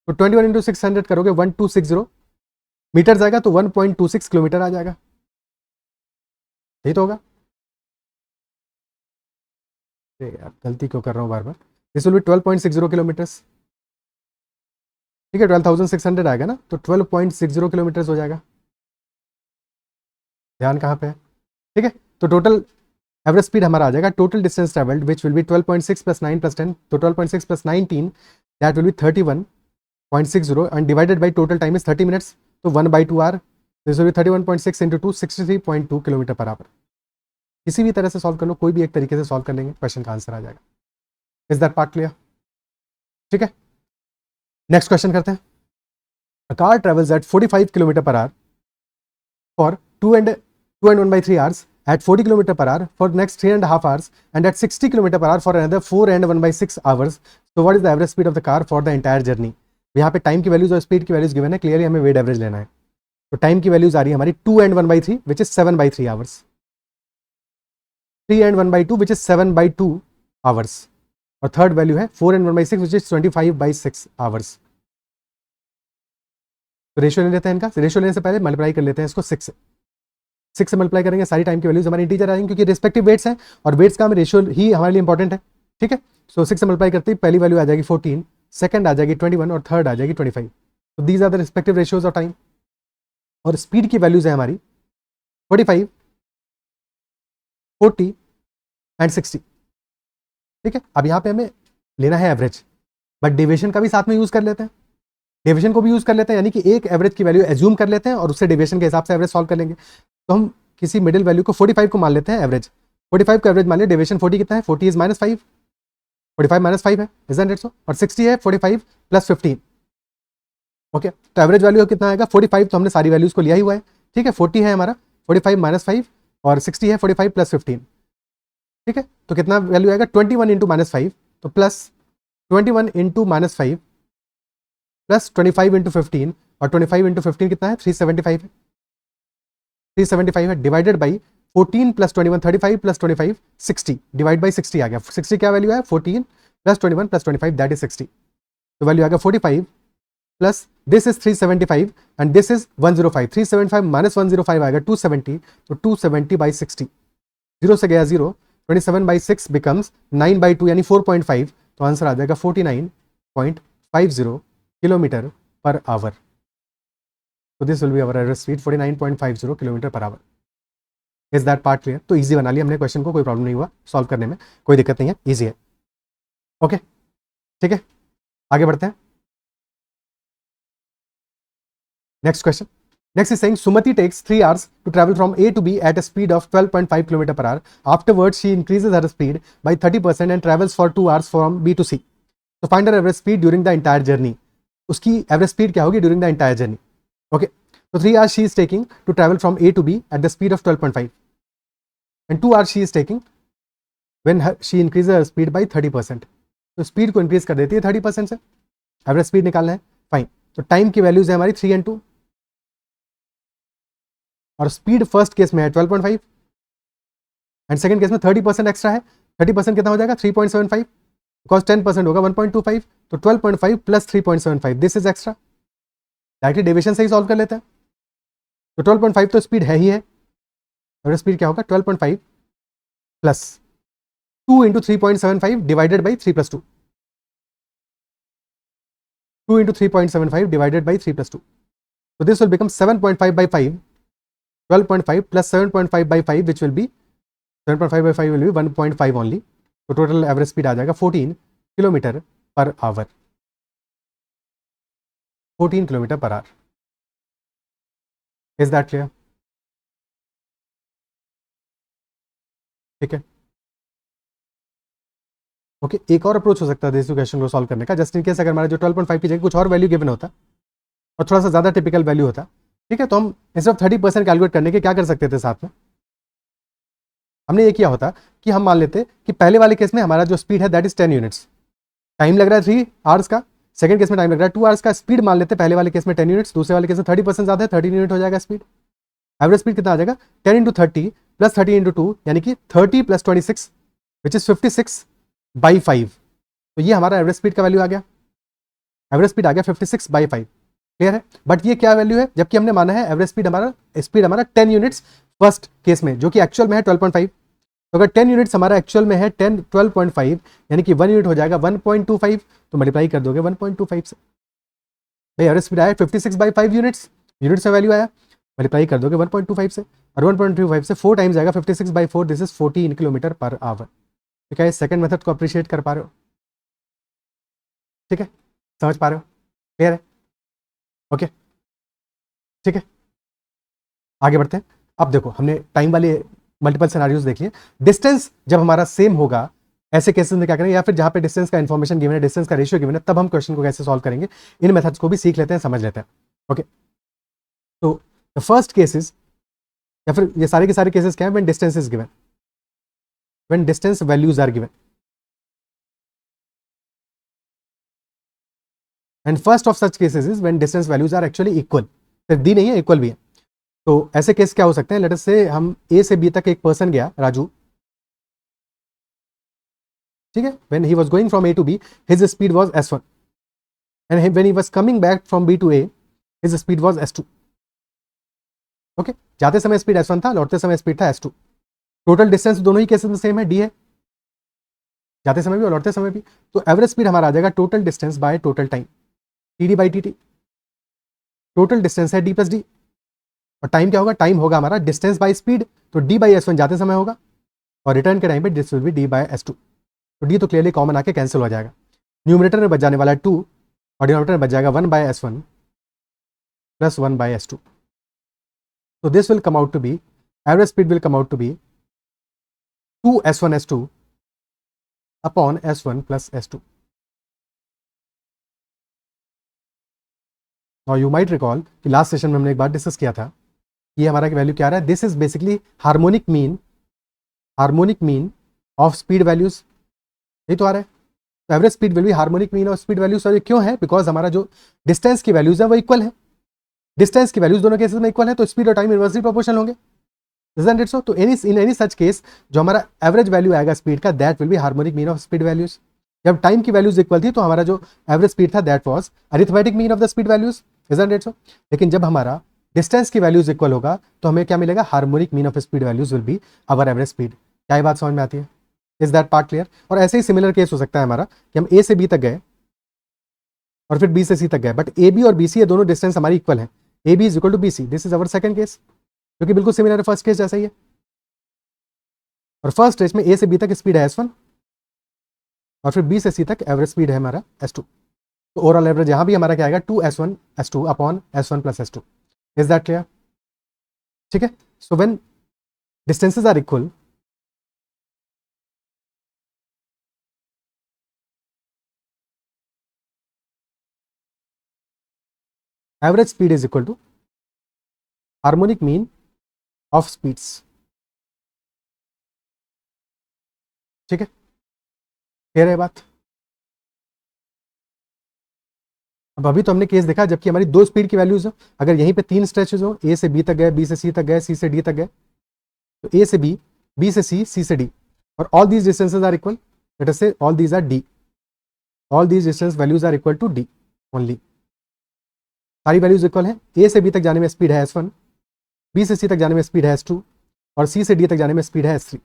तो 21 इंटू 600 करोगे 1260 मीटर जाएगा, तो 1.26 किलोमीटर आ जाएगा। यही तो होगा, यार गलती क्यों कर रहा हूँ बार बार। This will be 12.60 kilometers. ठीक है, 12,600 आएगा ना, तो 12.60 किलोमीटर हो जाएगा। ध्यान कहाँ पे है, ठीक है। तो टोटल एवरेज स्पीड हमारा आ जाएगा, total distance travelled which will be 12.6 plus 9 plus 10, तो 12.6 plus 19 that will be 31.60 and divided by total time is 30 minutes, तो 1/2 hour, this will be 31.6 into 2 63.2 kilometre per hour. किसी भी तरह से सॉल्व कर लो, कोई भी एक तरीके से सॉल्व कर लेंगे, क्वेश्चन का आंसर आ जाएगा। Is that part clear? ठीक है, नेक्स्ट क्वेश्चन करते हैं। अ car travels eight 45 kilometre per hour for 2 and 1/3 hours at 40 km per hour for next 3.5 hours and at 60 km per hour for another 4 and 1/6 hours. So what is the average speed of the car for the entire journey? यहाँ पे time की values और speed की values given है, clearly हमें wait average लेना है। तो टाइम की वैल्यूज आ रही है हमारी 2 and 1/3 which is 7/3 hours, 3 and 1/2 which is 7/2 hours, और थर्ड वैल्यू है 4 and 1/6 विच इज 25/6 आवर्स। तो रेशियो ले लेते हैं इनका, रेशियो लेने से पहले मल्टीप्लाई कर लेते हैं इसको 6 से। 6 से मल्टीप्लाई करेंगे, सारी टाइम की वैल्यूज हमारी इंटीजर आएंगे क्योंकि रिस्पेक्टिव वेट्स हैं और वेट्स का हम रेशियो ही हमारे लिए इंपॉर्टेंट है, ठीक है। सो 6 से मल्टीप्लाई करते ही पहली वैल्यू आ जाएगी 14, सेकंड आ जाएगी 21 और थर्ड आ जाएगी 25। तो these are the respective ratios of time. और स्पीड की वैल्यूज है हमारी 45, 40 एंड 60, ठीक है। अब यहाँ पे हमें लेना है एवरेज, बट डेविएशन का भी साथ में यूज कर लेते हैं, डेविएशन को भी यूज कर लेते हैं, यानी कि एक एवरेज की वैल्यू एज्यूम कर लेते हैं और उससे डेविएशन के हिसाब से एवरेज सॉल्व कर लेंगे। तो हम किसी मिडिल वैल्यू को 45 को मान लेते हैं एवरेज, 45 को एवरेज मान लिया, डेविएशन 40 कितना है, 40 इज -5, 45 -5 है, इजंट इट सो, और 60 है 45 + 15, ओके। तो एवरेज वैल्यू कितना आएगा 45, तो हमने सारी वैल्यूज को लिया ही हुआ है, ठीक है। 40 है हमारा, 45 -5 और 60 है 45 + 15, ठीक है। तो कितना वैल्यू आएगा 21 × -5, तो प्लस 21 × -5 प्लस 25 × 15, और 25 × 15 कितना है 375 है, 375 है, डिवाइडेड बाई 14 + 21 35 + 25 60, डिवाइड बाई 60 आ गया। 60 क्या वैल्यू है 14 + 21 + 25 दैट इज 60। तो वैल्यू आ गया 45 plus this is 375 and this is 105, 375 - 105 आएगा 270, तो 270/60, 0 से गया 0, 27/6 बिकम्स 9/2 यानी 4.5, तो आंसर आ जाएगा 49.50 किलोमीटर पर आवर। तो this will be our average speed 49.50 kilometer per hour. Is that part clear? तो इजी बना लिया हमने क्वेश्चन को, कोई प्रॉब्लम नहीं हुआ सॉल्व करने में, कोई दिक्कत नहीं है, इजी है, ओके, ठीक है। आगे बढ़ते हैं, next question. Next is saying Sumati takes 3 hours to travel from A to B at a speed of 12.5 km per hour. Afterwards, she increases her speed by 30% and travels for 2 hours from B to C. So find her average speed during the entire journey. उसकी average speed क्या होगी during the entire journey, okay. तो 3 hours she is taking to travel from A to B at the speed of 12.5 and 2 hours she is taking when she increases her speed by 30%. तो speed को increase कर देती है 30% से, average speed निकालना है, fine. तो टाइम की वैल्यूज है हमारी 3 and 2, और स्पीड फर्स्ट केस में है 12.5 एंड सेकंड केस में 30% एक्स्ट्रा है। 30% कितना हो जाएगा 3.75, बिकॉज 10% होगा 1.25, तो 12.5 plus 3.75 this is extra. Directly deviation से ही सॉल्व कर लेते हैं। तो 12.5 तो स्पीड है ही है, और स्पीड क्या होगा 12.5 plus 2 × 3.75 divided by 3 + 2, 2 × 3.75 divided by 3 + 2, so this will become 7.5/5, 12.5 plus 7.5/5 which will be 7.5/5 will be 1.5 only. तो टोटल एवरेज स्पीड आ जाएगा 14 kilometre per our, 14 kilometre per hour. Is that clear? ठीक है, ओके। एक और अप्रोच हो सकता है इस क्वेश्चन को सॉल्व करने का, जस्ट इन केस अगर हमारा जो 12.5 की जगह कुछ और वैल्यू गिवन होता और थोड़ा सा ज्यादा टिपिकल वैल्यू होता, ठीक है, तो हम इंस्टेड ऑफ 30% कैलकुलेट करने के क्या कर सकते थे साथ में, हमने ये किया होता कि हम मान लेते कि पहले वाले केस में हमारा जो स्पीड है दैट इज 10 यूनिट्स, टाइम लग रहा है 3 hours का, सेकंड केस में टाइम लग रहा है 2 hours का, स्पीड मान लेते पहले वाले केस में 10 यूनिट्स, दूसरे वाले केस में 30% ज्यादा है 13 यूनिट हो जाएगा स्पीड। एवरेज स्पीड कितना आ जाएगा 10 × 30 प्लस 30 × 2 यानी कि 30 + 26 विच इज 56/5। तो ये हमारा एवरेज स्पीड का वैल्यू आ गया, एवरेज स्पीड आ गया 56/5, क्लियर है। बट ये क्या वैल्यू है, जबकि हमने माना है एवरेज स्पीड हमारा 10 यूनिट्स फर्स्ट केस में, जो कि एक्चुअल में है 12.5। तो अगर 10 यूनिट्स हमारा एक्चुअल में है 12.5 यानी कि 1 यूनिट हो जाएगा 1.25, तो मल्टीप्लाई कर दोगे 1.25 से। भाई एवरेज स्पीड आया 56/5 यूनिट्स, यूनिट्स में वैल्यू आया, मल्टीप्लाई कर दोगे 1.25 से, और 1.25 से 4 टाइम्स आएगा 56/4, this is 14 kilometre per hour. तो क्या इस सेकंड मेथड को अप्रिशिएट कर पा रहे हो? ठीक है, समझ पा रहे हो, क्लियर है, ओके, ठीक है। आगे बढ़ते हैं। अब देखो हमने टाइम वाले मल्टीपल सिनेरियोज देख लिए। डिस्टेंस जब हमारा सेम होगा ऐसे केसेस में क्या करेंगे, या फिर जहां पे डिस्टेंस का इन्फॉर्मेशन गिवन है, डिस्टेंस का रेशियो गिवन है, तब हम क्वेश्चन को कैसे सॉल्व करेंगे, इन मेथड्स को भी सीख लेते हैं, समझ लेते हैं, ओके। तो द फर्स्ट केसेस, या फिर ये सारे के सारे केसेस क्या है, when distance is given, when distance values are given, and first of such cases is when distance values are actually equal, सिर्फ दी नहीं है इक्वल भी है। तो ऐसे केस क्या हो सकते हैं, लेट अस से हम ए से बी तक एक पर्सन गया राजू, ठीक है, when he was going from A to B his speed was s1 and when he was coming back from B to A his speed was s2. Okay, जाते समय स्पीड s1 था, लौटते समय स्पीड था s2. Total distance दोनों ही cases में same है, d है, जाते समय भी और लौटते समय भी. तो एवरेज स्पीड हमारा आ जाएगा total distance by total time, td by tt. Total distance है d प्लस डी, और टाइम क्या होगा, टाइम होगा हमारा डिस्टेंस बाय स्पीड, तो d बाई s1 जाते समय होगा, और रिटर्न के टाइम पे this will be d by s2. तो d तो क्लियरली कॉमन आके कैंसिल हो जाएगा. न्यूमरेटर में बच जाने वाला है 2 और डिनोमिनेटर में बच जाएगा 1 by s1 plus 1 by s2. So this will come out to be, average speed will come out to be 2 s1 s2 upon s1 plus s2. Now you might recall कि लास्ट सेशन में हमने एक बार discuss किया था, ये हमारा की value क्या आ रहा है, this is basically harmonic mean of speed values, यही तो आ रहा है. तो average speed will B harmonic mean of speed values. और ये क्यों है, बिकॉज हमारा जो डिस्टेंस की वैल्यूज है वो इक्वल है, डिस्टेंस की वैल्यूज दोनों केसेस में इक्वल है, तो स्पीड और टाइम इनवर्सली प्रोपोर्शनल होंगे. Isn't it so? तो इन एनी सच केस जो हमारा एवरेज वैल्यू आएगा स्पीड का, that will B harmonic mean of speed values. जब टाइम की वैल्यूज इक्वल थी तो हमारा जो एवरेज स्पीड था that was arithmetic mean of the speed values. Isn't it so? लेकिन जब हमारा डिस्टेंस की वैल्यूज इक्वल होगा तो हमें क्या मिलेगा, harmonic mean of speed values will be our average speed. क्या ये बात समझ में आती है? Is that part clear? और ऐसे ही सिमिलर केस हो सकता है हमारा कि हम ए से बी तक गए और फिर बी से सी तक गए, बट ए बी और बी सी ये दोनों डिस्टेंस हमारी इक्वल है, A B is equal to B C. This is our second case, जो कि बिल्कुल सिमिलर है फर्स्ट केस जैसा ही है. और फर्स्ट केस में ए से बी तक स्पीड है s1 और फिर बी से सी तक एवरेज स्पीड है हमारा s2. तो ओवरऑल एवरेज यहां भी हमारा क्या आएगा, 2 s1 s2 upon s1 plus s2. Is that clear? ठीक है. So when distances are equal, average speed is equal to harmonic mean of speeds. ठीक है, क्लियर है बात? अब अभी तो हमने केस देखा जबकि हमारी दो स्पीड की वैल्यूज हो, अगर यहीं पे 3 स्ट्रेचेस हो, ए से बी तक गए, बी से सी तक गए, सी से डी तक गए, तो ए से बी, बी से सी, सी से डी, और all these distances are equal, let us say all these are D, all these distance values are equal to D only. सारी वैल्यूज इक्वल है. ए से बी तक जाने में स्पीड है s1, बी से सी तक जाने में स्पीड है s2 और सी से डी तक जाने में स्पीड है s3.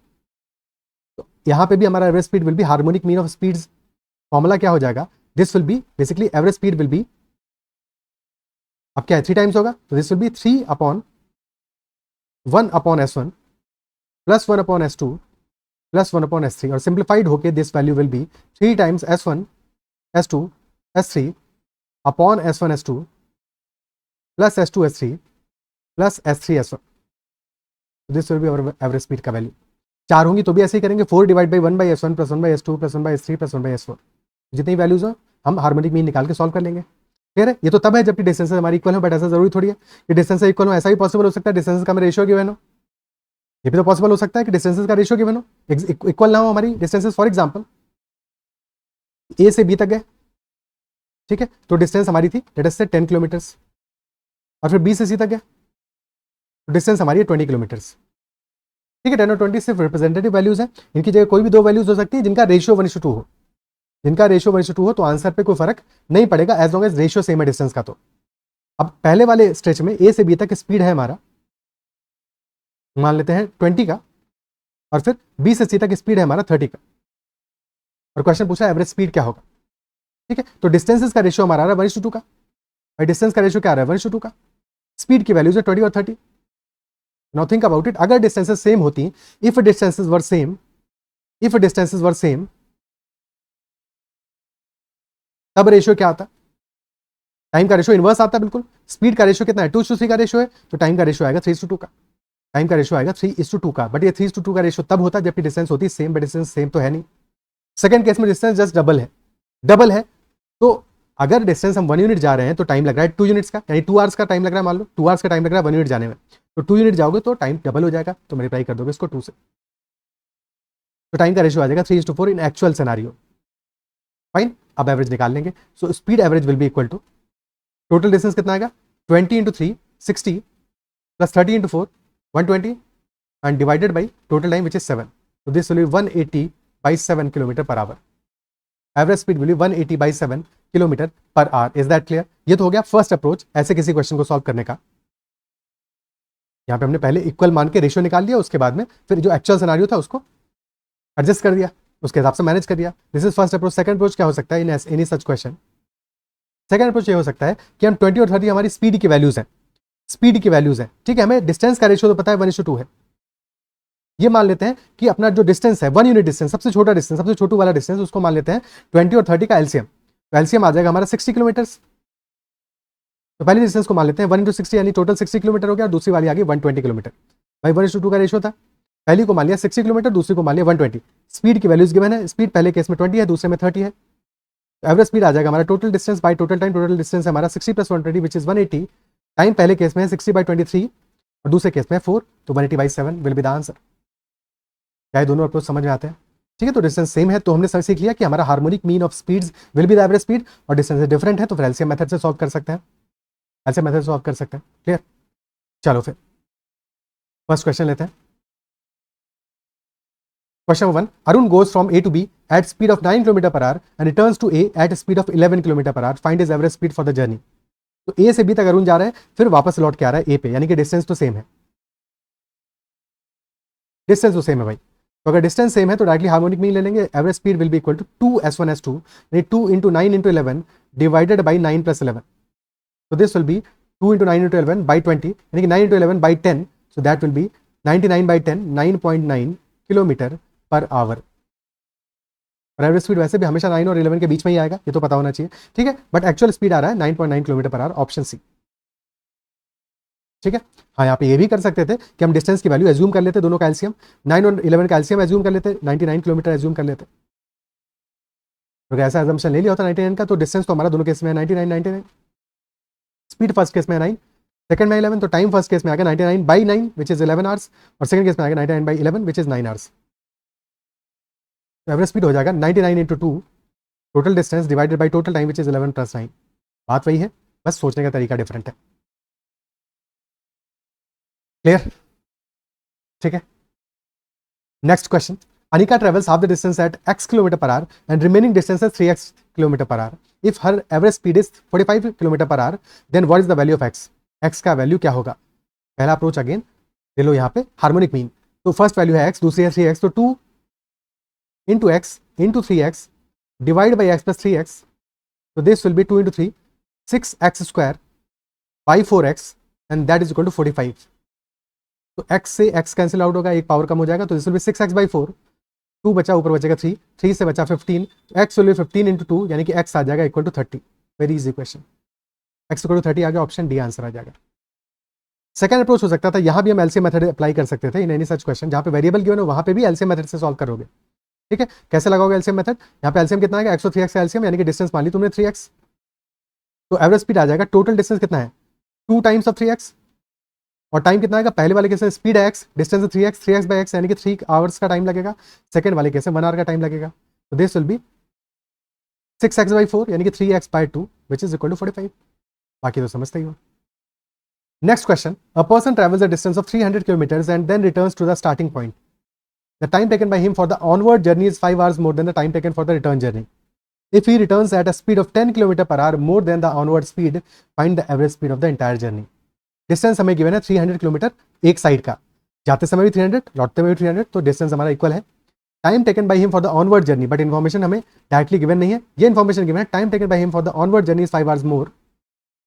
तो यहाँ पे भी हमारा average speed will B harmonic mean of speeds. Formula क्या हो जाएगा, this will B basically average speed will B, अब क्या है 3 टाइम्स होगा, तो this will be 3 upon 1 upon s1 plus 1 upon s2 plus 1 upon s3, और सिंप्लीफाइड होके this value will be 3 times s1 s2 s3 upon s1 s2 plus s2 s3 plus s3 s1. This will be our average speed का value. 4 होंगी तो भी ऐसे ही करेंगे, 4 divide by 1 by s1 plus 1 by s2 plus 1 by s3 plus 1 by s4. जितनी values हो हम harmonic mean निकाल के सॉल्व कर लेंगे. क्लियर है? ये तो तब है जबकि डिस्टेंस हमारी इक्वल हो, बट ऐसा जरूरी थोड़ी है कि डिस्टेंस इक्वल हो. ऐसा भी पॉसिबल हो सकता है डिस्टेंस का रेशियो गिवन हो, ये भी तो पॉसिबल हो सकता है कि डिस्टेंसेस का रेशियो गिवन हो, इक्वल ना हो हमारी डिस्टेंसेस. फॉर एग्जांपल ए से बी तक गए, ठीक है, तो डिस्टेंस हमारी थी लेट अस से 10 किलोमीटर्स, और फिर बी से सी तक गए तो डिस्टेंस हमारी है 20 किलोमीटर्स. ठीक है, 10 और 20 सिर्फ रिप्रेजेंटेटिव वैल्यूज है, इनकी जगह कोई भी दो वैल्यूज हो सकती है जिनका रेशियो 1:2 हो. जिनका रेशियो 1:2 हो तो आंसर पे कोई फर्क नहीं पड़ेगा as long as ratio same है डिस्टेंस का. तो अब पहले वाले स्ट्रेच में ए से बी तक स्पीड है हमारा, मान लेते हैं 20 का, और फिर बी से सी तक स्पीड है हमारा 30 का, और क्वेश्चन पूछा एवरेज स्पीड क्या होगा. ठीक है, तो डिस्टेंसेस का रेशियो हमारा आ रहा है 1:2 का, और डिस्टेंस का रेशियो क्या आ रहा है 1:2 का. स्पीड की वैल्यूज है 20 और 30. नाउ थिंक अबाउट इट, अगर डिस्टेंसेस सेम होती, इफ डिस्टेंसेस वर सेम, तब रेशियो क्या आता, टाइम का रेशियो इनवर्स आता. बिल्कुल. स्पीड का रेशियो कितना है, 2:3 का रेशियो है, तो टाइम का रेशियो आएगा 3:2 का. टाइम का रेशियो आएगा 3:2 का, बट ये 3:2 का रेशियो तब होता है जबकि डिस्टेंस होती सेम, बट डिस्टेंस सेम तो है नहीं. सेकंड केस में डिस्टेंस जस्ट डबल है, तो अगर डिस्टेंस हम 1 यूनिट जा रहे हैं तो टाइम लग रहा है 2 यूनिट्स का, यानी 2 आवर्स का टाइम लग रहा है. मान लो 2 आवर्स का टाइम लग रहा है 1 यूनिट जाने में, तो 2 यूनिट जाओगे तो टाइम डबल हो जाएगा, तो मल्टीप्लाई कर दोगे इसको 2 से, तो टाइम का रेशियो आ जाएगा 3:4 इन एक्चुअल सिनेरियो. फाइन, अब एवरेज निकाल लेंगे. So speed average will be equal to, total distance कितना आएगा 20 × 3 60 plus 30 × 4 120 and divided by total time which is 7. तो this will be 180 by 7 kilometre per hour. Average speed will be 180 by 7 kilometre per hour. Is that clear? ये तो हो गया first approach ऐसे किसी question को सॉल्व करने का. यहाँ पे हमने पहले इक्वल मान के रेशियो निकाल लिया, उसके बाद में फिर जो एक्चुअल सिनेरियो था उसको एडजस्ट कर दिया, उसके हिसाब से मैनेज कर दिया. This is first approach. Second approach क्या हो सकता है in any such question? Second approach ये हो सकता है कि हम 20 और 30 हमारी स्पीड की वैल्यूज हैं, स्पीड की वैल्यूज हैं, ठीक है. हमें डिस्टेंस का रेशियो तो पता है 1:2 है. ये मान लेते हैं कि अपना जो डिस्टेंस है 1 यूनिट डिस्टेंस, सबसे छोटा डिस्टेंस, सबसे छोटू वाला डिस्टेंस, उसको मान लेते हैं 20 और 30 का एलसीएम. तो एलसीएम आ जाएगा हमारा 60 किलोमीटर. तो पहली डिस्टेंस को मान लेते हैं 1 × 60 यानी टोटल 60 किलोमीटर हो गया. दूसरी वाली आ गई 120 किलोमीटर. भाई 1:2 का रेशियो था. पहली को मान लिया 60 किलोमीटर, दूसरी को मान लिया 120. स्पीड की वैल्यूज गिवन है. स्पीड पहले केस में 20 है, दूसरे में 30 है. तो एवरेज स्पीड आ जाएगा हमारा total distance by total time. Total distance है हमारा 60 + 120 विच इज 180. टाइम पहले केस में है 60/23 और दूसरे केस में 4, तो 180/7 विल बी द आंसर. क्या दोनों अप्रोच समझ में आते हैं? ठीक है. तो डिस्टेंस सेम है तो हमने सीख लिया कि हमारा harmonic mean of speeds will be the average speed, और डिस्टेंस डिफरेंट है तो फिर एलसीएम मेथड से सॉल्व कर सकते हैं. एलसीएम मेथड से सॉल्व कर सकते हैं. क्लियर? चलो फिर फर्स्ट क्वेश्चन लेते हैं. Question 1. Arun goes from A to B at speed of 9 km per hour and returns to A at a speed of 11 km per hour. Find his average speed for the journey. तो A से B तक अरुण जा रहा है, फिर वापस लौट के आ रहा है A पे, यानी कि डिस्टेंस तो सेम है. डिस्टेंस तो सेम है भाई. तो अगर डिस्टेंस सेम है तो डायरेक्टली हार्मोनिक मीन ले लेंगे. Average speed will be equal to 2s1s2 यानी 2 × 9 × 11 डिवाइडेड बाई 9 + 11. तो दिस विल बी 2 × 9 × 11 by 20 यानी कि 9 × 11 by 10. So that will B 99/10 9.9 kilometre per our. और एवरेज स्पीड वैसे भी हमेशा 9 और 11 के बीच में ही आएगा, ये तो पता होना चाहिए. ठीक है. बट एक्चुअल स्पीड आ रहा है 9.9 किलोमीटर पर आवर. ऑप्शन सी. ठीक है. हाँ, यहाँ पे ये भी कर सकते थे कि हम डिस्टेंस की वैल्यू एज्यूम कर लेते, दोनों का एलसीएम 9 और 11 का एलसीएम एज्यूम कर लेते, 99 किलोमीटर एज्यूम कर लेते. तो ऐसा एजम्पशन ले लिया होता 99 का, तो डिस्टेंस तो हमारा दोनों केस में है 99. स्पीड फर्स्ट केस में 9, सेकंड में 11, तो टाइम फर्स्ट केस में आ गया 99/9 विच इज 11 आवर्स, और सेकंड केस में आ गया 99/11 विच इज 9 आवर्स. तो एवरेज स्पीड हो जाएगा 99 × 2 total distance divided by total time which is 11 + 9. बात वही है, बस सोचने का तरीका डिफरेंट है. क्लियर? ठीक है. Next question. Anika travels half the distance at x kilometre per hour and remaining distance है 3x kilometre per hour. If her average speed is 45 kilometre per hour then what is the value of x? x का value क्या होगा? पहला approach again ले लो यहाँ पे harmonic mean. तो फर्स्ट वैल्यू है x, दूसरी है 3x, तो 2 × x × 3x divide by x + 3x. तो this will be 2 × 3 6x² by 4x and that is equal to 45. तो x से x कैंसिल आउट होगा, एक पावर कम हो जाएगा, तो दिस विल बी 6x/4. 2 बचा, ऊपर बचेगा 3, 3 से बचा 15. x विल बी 15 × 2 यानी कि x आ जाएगा equal to 30. Very easy question. x equal to 30 आ गया, ऑप्शन डी आंसर आ जाएगा. सेकंड अप्रोच हो सकता था, यहाँ भी हम एलसीएम मेथड अप्लाई कर सकते थे इन एनी सच क्वेश्चन. जहाँ पे वेरिएबल गिवन हो वहाँ पे भी एलसीएम मेथड से सॉल्व करोगे. ठीक है. कैसे लगाओगे एलसीएम मेथड? यहाँ पे एलसीएम कितना है? x और 3x का एलसीएम, यानी कि डिस्टेंस मान ली तुमने 3x, तो एवरेज स्पीड आ जाएगा. टोटल डिस्टेंस कितना है? 2 टाइम्स ऑफ 3x, और टाइम कितना आएगा? पहले वाले केस में स्पीड है x, डिस्टेंस है 3x, 3x/x यानी कि 3 आवर्स का टाइम लगेगा. सेकंड वाले केस में 1 आवर का टाइम लगेगा. तो दिस विल बी 6x/4 यानी कि 3x/2 which is equal to 45. बाकी तो समझते ही हो. Next question. A person travels a distance of 300 kilometres and then returns to the starting point. The time taken by him for the onward journey is 5 hours more than the time taken for the return journey. If he returns at a speed of 10 km per hour more than the onward speed, find the average speed of the entire journey. Distance हमें given है 300 kilometre एक side का, जाते समय भी 300, लौटते हुए भी 300, तो डिस्टेंस हमारा इक्वल है. Time taken by him for the onward journey, but information हमें डायरेक्टली गिवन नहीं है. ये इन्फॉर्मेशन गिवन है time taken by him for the onward journey is 5 hours more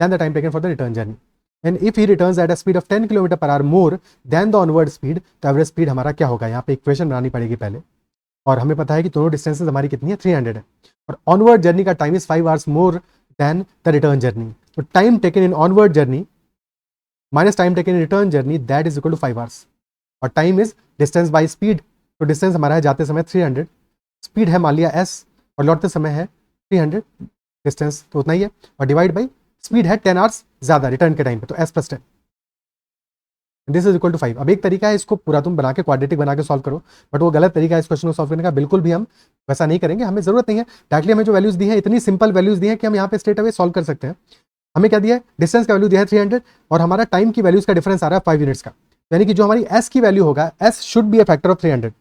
than the time taken for the return journey. And if he returns eight a speed of 10 kilometre per our more than the onward speed, तो average speed हमारा क्या होगा? यहाँ पे equation बनानी पड़ेगी पहले, और हमें पता है कि दोनों डिस्टेंसेस हमारी कितनी है? 300 है, और ऑनवर्ड जर्नी का time is 5 hours more than the return journey. तो time taken in onward journey minus time taken in return journey that is equal to 5 hours, और time is distance by speed. तो distance हमारा है जाते समय 300, speed है मान लिया s, और लौटते समय है 300, डिस्टेंस तो उतना ही है, और डिवाइड बाई स्पीड है 10 hours ज़्यादा रिटर्न के टाइम पे, तो s + 10 this is equal to 5. अब एक तरीका है इसको पूरा तुम बना के क्वाड्रेटिक बना के सॉल्व करो, बट वो गलत तरीका है इस क्वेश्चन को सॉल्व करने का. बिल्कुल भी हम वैसा नहीं करेंगे, हमें जरूरत नहीं है. डायरेक्टली हमें जो वैल्यूज दी है इतनी सिंपल वैल्यूज दी है कि हम यहाँ पे स्ट्रेट अवे सॉल्व कर सकते हैं. हमें क्या दिया है? डिस्टेंस का वैल्यू दिया है 300, और हमारा टाइम की वैल्यूज का डिफरेंस आ रहा है 5 यूनिट्स का, यानी कि जो हमारी s की वैल्यू होगा, s should be a factor of 300.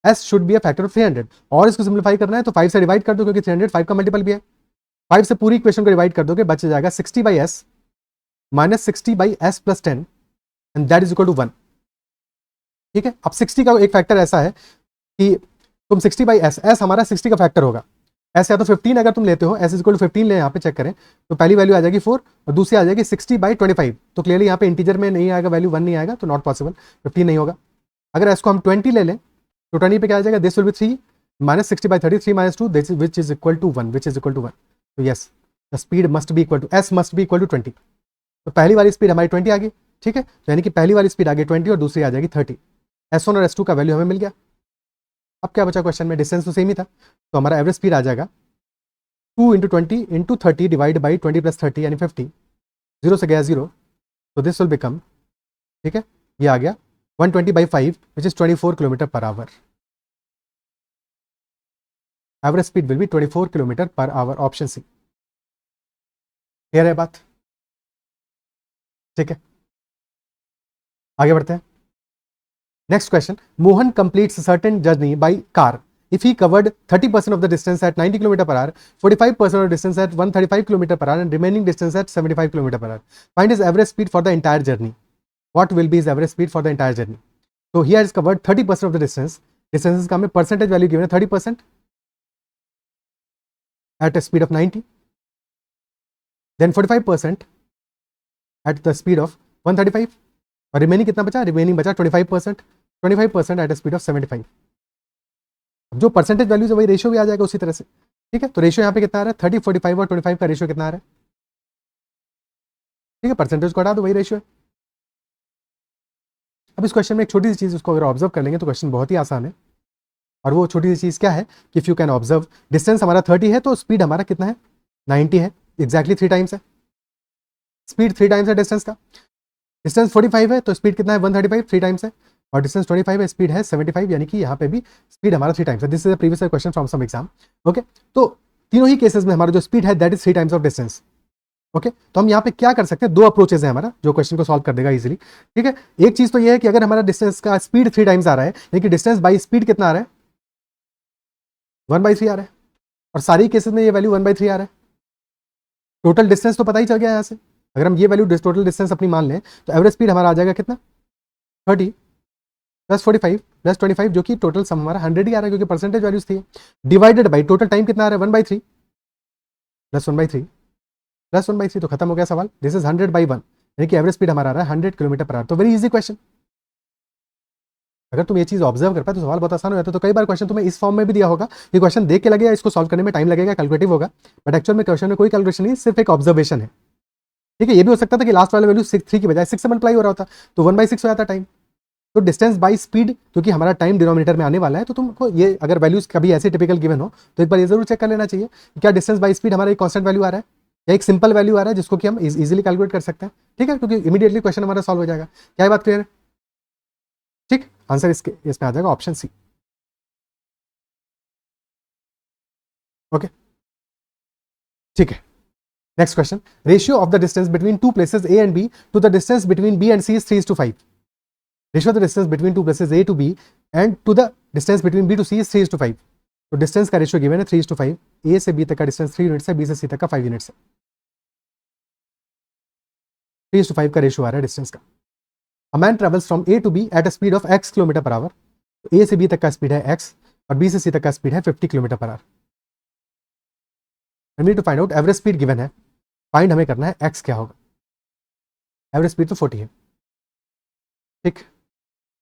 S should be a factor of 300, और इसको सिंप्लीफाई करना है तो 5 से डिवाइड कर दो, क्योंकि 300 5 का मल्टीपल भी है। 5 से पूरी इक्वेशन को डिवाइड कर दोगे, बच जाएगा 60 by S minus 60 by S plus 10 and that is equal to 1। ठीक है, अब 60 का एक फैक्टर ऐसा है कि तुम 60 बाई एस, एस हमारा 60 का फैक्टर होगा, एस या तो 15 अगर तुम लेते हो, एस इज इक्वल टू 15 ले, यहाँ पे चेक करें तो पहली वैल्यू आ जाएगी 4 और दूसरी आ जाएगी 60 बाई 25, तो क्लियरली यहाँ पे इंटीजर में नहीं आएगा, वैल्यू 1 नहीं आएगा, तो नॉट पॉसिबल, 15 नहीं होगा। अगर एस को हम 20 ले लें तो 20 पे क्या आ जाएगा, this will be 3 minus 60 by 30, 3 minus 2 which is equal to 1, which is equal to 1। तो yes, the speed must be equal to, S must be equal to 20। तो पहली वाली स्पीड हमारी 20 आ गई, ठीक है, तो यानी कि पहली वाली स्पीड आ गई 20 और दूसरी आ जाएगी 30। S1 और S2 का वैल्यू हमें मिल गया। अब क्या बचा क्वेश्चन में, डिस्टेंस तो सेम ही था, तो हमारा एवरेज स्पीड आ जाएगा 2 into 20 into 30 divide by 20 plus 30 यानी 50, 0 से गया 0, तो दिस विल बिकम, ठीक है, ये आ गया 120 by 5 which is 24 kilometre per hour. Average speed will be 24 kilometre per hour, option C. Clear है बात? ठीक है, आगे बढ़ते हैं। Next question, Mohan completes certain journey by car if he covered 30% of the distance at 90 km per hour, 45% of the distance at 135 km per hour and remaining distance at 75 km per hour. Find his average speed for the entire journey. What will be his average speed for the entire journey? So here is covered 30% of the distance. Distance का हमें percentage value given है 30% at a speed of 90, then 45% at the speed of 135 और remaining कितना बचा? remaining बचा 25%, 25% at a speed of 75। अब जो percentage value है वही रेशियो भी आ जाएगा उसी तरह से। ठीक है, तो रेशियो यहाँ पे कितना आ रहा है 30, 45 और 25 का रेशियो कितना आ रहा है? ठीक है, परसेंटेज को हटा दो, वही रेशियो है। अब इस क्वेश्चन में एक छोटी सी चीज उसको अगर ऑब्जर्व कर लेंगे तो क्वेश्चन बहुत ही आसान है, और वो छोटी सी चीज क्या है कि if you can observe, distance हमारा 30 है तो स्पीड हमारा कितना है 90 है, एग्जैक्टली 3 टाइम्स है, स्पीड 3 टाइम्स है डिस्टेंस का। डिस्टेंस 45 है तो स्पीड कितना है 135, 3 टाइम्स है, और डिस्टेंस 25 है, स्पीड है 75, यानी कि यहाँ पे भी स्पीड हमारा 3 टाइम्स है। This is a previous question from some exam. Okay, तो तीनों ही केसेस में हमारा जो स्पीड है that is 3 times of distance. Okay, तो हम यहाँ पे क्या कर सकते हैं, दो अप्रोचेज है हमारा जो क्वेश्चन को सॉल्व कर देगा इजीली। ठीक है, एक चीज तो ये है कि अगर हमारा डिस्टेंस का स्पीड 3 टाइम्स आ रहा है, यानी कि डिस्टेंस बाई स्पीड कितना आ रहा है 1/3 आ रहा है, और सारी केसेस में ये वैल्यू 1/3 आ रहा है। टोटल डिस्टेंस तो पता ही चल गया यहाँ से, अगर हम ये वैल्यू टोटल डिस्टेंस अपनी मान लें तो एवरेज स्पीड हमारा आ जाएगा कितना 30 प्लस 45 प्लस 25, जो कि टोटल सम हमारा 100 ही आ रहा है क्योंकि परसेंटेज वैल्यूज थी, डिवाइडेड बाई टोटल टाइम कितना आ रहा है 1/3 प्लस 1/3 प्लस 1/3, तो खत्म हो गया सवाल। दिस इज 100/1, यानी कि एवरेज स्पीड हमारा आ रहा है 100 किलोमीटर पर आवर। तो वेरी इजी क्वेश्चन, अगर तुम ये चीज ऑब्जर्व कर पाए तो सवाल बहुत आसान हो जाता है। तो कई बार क्वेश्चन तुम्हें इस फॉर्म में भी दिया होगा, ये क्वेश्चन देख के लगेगा इसको सॉल्व करने में टाइम लगेगा, कैलकुलेटिव होगा, बट एक्चुअल में क्वेश्चन में कोई कैलकुलेशन नहीं, सिर्फ एक ऑब्जर्वेशन है। ठीक है, ये भी हो सकता था कि लास्ट वाला वैल्यू 3 की बजाय 6 से मल्टीप्लाई हो रहा होता तो 1/6 हो जाता टाइम। तो डिस्टेंस बाई स्पीड, क्योंकि हमारा टाइम डिनोमिनेटर में आने वाला है, तो तुमको ये अगर वैल्यूज कभी ऐसे टिपिकल गिवन हो तो एक बार ये जरूर चेक कर लेना चाहिए कि क्या डिस्टेंस बाई स्पीड हमारा एक कांस्टेंट वैल्यू आ रहा है या एक सिंपल वैल्यू आ रहा है जिसको कि हम इजीली कैलकुलेट कर सकते हैं। ठीक है, क्योंकि इमीडिएटली क्वेश्चन हमारा सॉल्व हो जाएगा। क्या ये बात क्लियर है? ठीक, आंसर इसमें आ जाएगा ऑप्शन सी। ओके, ठीक है, next question, ratio of the distance between two places A and B to the distance between B and C is 3:5। Ratio of the distance between two places A to B and to the distance between B to C is 3:5। तो distance का ratio given है 3:5, ए से B तक का distance 3 units है, B से C तक का 5 यूनिट्स है। 3:5 का रेशियो आ रहा है डिस्टेंस का। A man travels from A to B at a speed of x kilometre per hour. तो ए से बी तक का स्पीड है x और बी से सी तक का स्पीड है 50 kilometre per hour. We need to find out average speed given है, फाइंड हमें करना है x क्या होगा। एवरेज स्पीड तो 40 है। ठीक,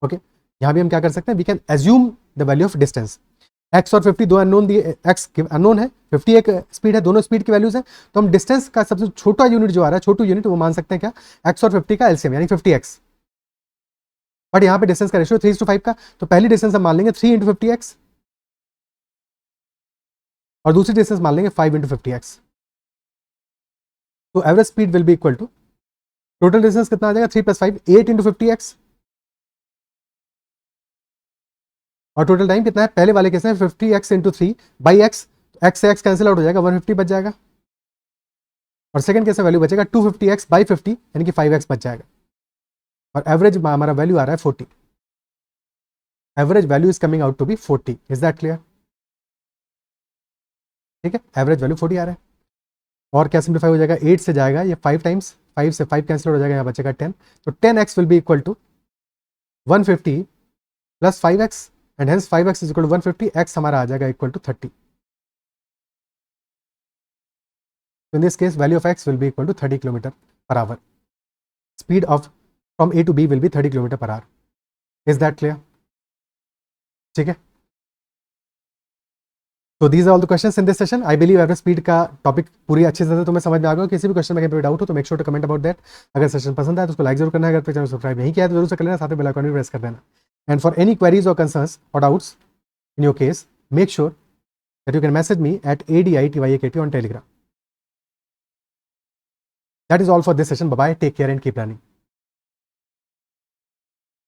ओके, यहां भी हम क्या कर सकते हैं, we can assume the value of distance. x और 50 दो अननोन दिए, x अननोन है, 50 एक स्पीड है, दोनों स्पीड की वैल्यूज हैं, तो हम डिस्टेंस का सबसे छोटा यूनिट जो आ रहा है, छोटू यूनिट, वो मान सकते हैं क्या, x और 50 का एलसीएम यानी 50x। बट यहाँ पे डिस्टेंस का रेशियो 3:5 का, तो पहली डिस्टेंस हम मान लेंगे 3 × 50x और दूसरी डिस्टेंस मान लेंगे 5 × 50x। तो average speed will be equal to, total distance कितना आ जाएगा 3 + 5 8 × 50x, और टोटल टाइम कितना है, पहले वाले केस में 50x × 3/x, x से x कैंसिल आउट हो जाएगा, 150 बच जाएगा, और सेकंड केस में वैल्यू बचेगा 250x/50 यानी कि 5x बच जाएगा, और एवरेज हमारा वैल्यू आ रहा है 40। Average value is coming out to be 40. Is that clear? ठीक है, एवरेज वैल्यू 40 आ रहा है. और क्या सिंप्लीफाई हो जाएगा, 8 से जाएगा ये 5 टाइम्स, 5 से 5 कैंसिल हो जाएगा, यहाँ बचेगा 10. तो 10x will be equal to 150 plus 5x and hence 5x is equal to 150. x हमारा आ जाएगा equal to 30. So in this case value of x will be equal to 30 km per hour. Speed of from A to B will be 30 km per hour. Is that clear? ठीक है. So these are all the questions in this session. I believe average speed का topic पूरी अच्छे से तुम्हें समझ में आ गया. किसी भी क्वेश्चन में कहीं पे डाउट हो तो make sure to comment about that. अगर सेशन पसंद आए तो उसको लाइक जरूर करना है. अगर चैनल सब्सक्राइब नहीं किया है तो जरूर से कर लेना, साथ में बेल आइकन भी प्रेस कर देना. एंड फॉर एनी क्वेरीज और कंसर्न्स और doubts in your case, make sure that you can message me at ADITYAKT on Telegram. That is all for this session. Bye bye. Take care and keep learning.